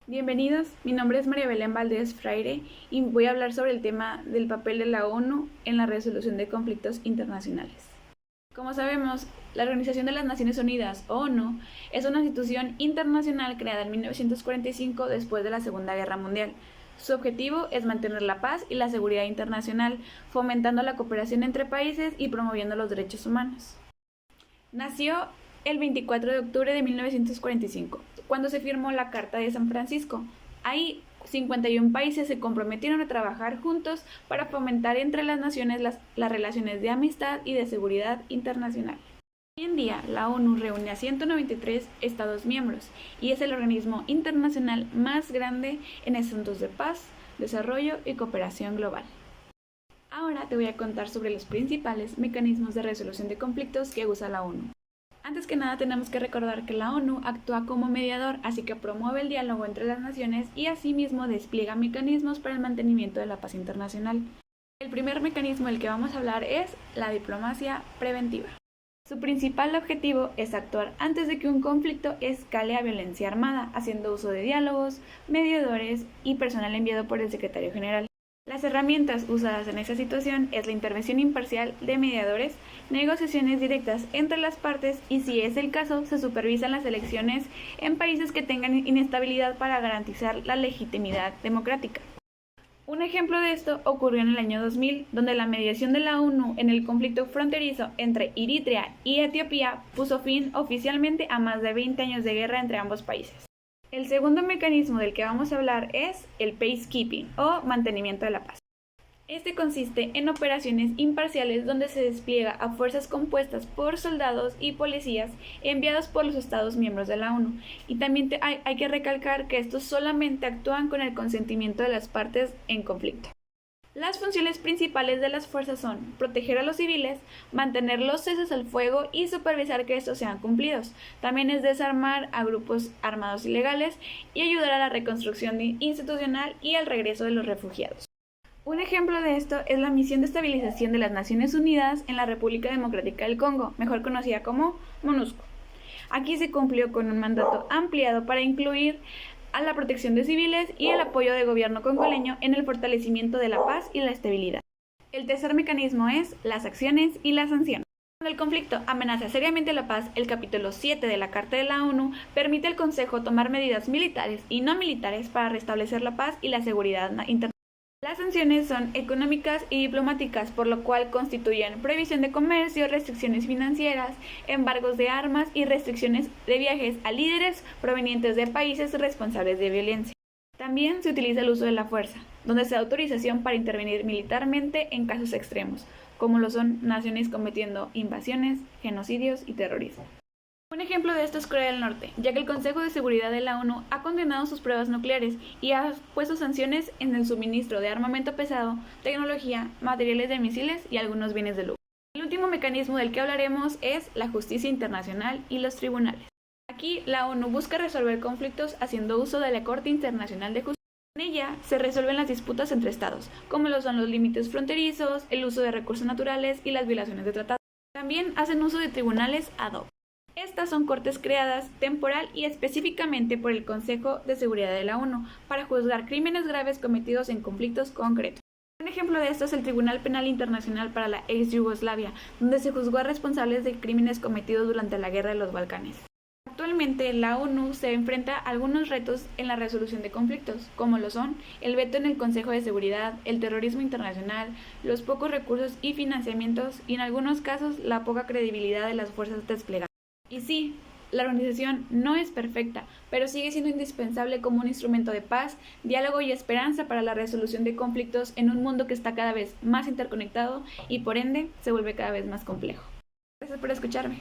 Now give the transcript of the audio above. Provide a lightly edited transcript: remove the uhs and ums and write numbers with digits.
Bienvenidos, mi nombre es María Belén Valdés Fraire y voy a hablar sobre el tema del papel de la ONU en la resolución de conflictos internacionales. Como sabemos, la Organización de las Naciones Unidas, o ONU, es una institución internacional creada en 1945 después de la Segunda Guerra Mundial. Su objetivo es mantener la paz y la seguridad internacional, fomentando la cooperación entre países y promoviendo los derechos humanos. Nació el 24 de octubre de 1945, cuando se firmó la Carta de San Francisco. Ahí 51 países se comprometieron a trabajar juntos para fomentar entre las naciones las relaciones de amistad y de seguridad internacional. Hoy en día, la ONU reúne a 193 Estados miembros y es el organismo internacional más grande en asuntos de paz, desarrollo y cooperación global. Ahora te voy a contar sobre los principales mecanismos de resolución de conflictos que usa la ONU. Antes que nada tenemos que recordar que la ONU actúa como mediador, así que promueve el diálogo entre las naciones y asimismo despliega mecanismos para el mantenimiento de la paz internacional. El primer mecanismo del que vamos a hablar es la diplomacia preventiva. Su principal objetivo es actuar antes de que un conflicto escale a violencia armada, haciendo uso de diálogos, mediadores y personal enviado por el secretario general. Las herramientas usadas en esa situación es la intervención imparcial de mediadores, negociaciones directas entre las partes y, si es el caso, se supervisan las elecciones en países que tengan inestabilidad para garantizar la legitimidad democrática. Un ejemplo de esto ocurrió en el año 2000, donde la mediación de la ONU en el conflicto fronterizo entre Eritrea y Etiopía puso fin oficialmente a más de 20 años de guerra entre ambos países. El segundo mecanismo del que vamos a hablar es el peacekeeping o mantenimiento de la paz. Este consiste en operaciones imparciales donde se despliega a fuerzas compuestas por soldados y policías enviados por los Estados miembros de la ONU. Y también hay que recalcar que estos solamente actúan con el consentimiento de las partes en conflicto. Las funciones principales de las fuerzas son proteger a los civiles, mantener los ceses al fuego y supervisar que estos sean cumplidos. También es desarmar a grupos armados ilegales y ayudar a la reconstrucción institucional y al regreso de los refugiados. Un ejemplo de esto es la misión de estabilización de las Naciones Unidas en la República Democrática del Congo, mejor conocida como MONUSCO. Aquí se cumplió con un mandato ampliado para incluir a la protección de civiles y el apoyo del gobierno congoleño en el fortalecimiento de la paz y la estabilidad. El tercer mecanismo es las acciones y las sanciones. Cuando el conflicto amenaza seriamente la paz, el capítulo 7 de la Carta de la ONU permite al Consejo tomar medidas militares y no militares para restablecer la paz y la seguridad internacional. Las sanciones son económicas y diplomáticas, por lo cual constituyen prohibición de comercio, restricciones financieras, embargos de armas y restricciones de viajes a líderes provenientes de países responsables de violencia. También se utiliza el uso de la fuerza, donde se da autorización para intervenir militarmente en casos extremos, como lo son naciones cometiendo invasiones, genocidios y terrorismo. Un ejemplo de esto es Corea del Norte, ya que el Consejo de Seguridad de la ONU ha condenado sus pruebas nucleares y ha puesto sanciones en el suministro de armamento pesado, tecnología, materiales de misiles y algunos bienes de lujo. El último mecanismo del que hablaremos es la justicia internacional y los tribunales. Aquí la ONU busca resolver conflictos haciendo uso de la Corte Internacional de Justicia. En ella se resuelven las disputas entre estados, como lo son los límites fronterizos, el uso de recursos naturales y las violaciones de tratados. También hacen uso de tribunales ad hoc. Estas son cortes creadas temporal y específicamente por el Consejo de Seguridad de la ONU para juzgar crímenes graves cometidos en conflictos concretos. Un ejemplo de esto es el Tribunal Penal Internacional para la ex Yugoslavia, donde se juzgó a responsables de crímenes cometidos durante la Guerra de los Balcanes. Actualmente la ONU se enfrenta a algunos retos en la resolución de conflictos, como lo son el veto en el Consejo de Seguridad, el terrorismo internacional, los pocos recursos y financiamientos y en algunos casos la poca credibilidad de las fuerzas desplegadas. Y sí, la organización no es perfecta, pero sigue siendo indispensable como un instrumento de paz, diálogo y esperanza para la resolución de conflictos en un mundo que está cada vez más interconectado y por ende se vuelve cada vez más complejo. Gracias por escucharme.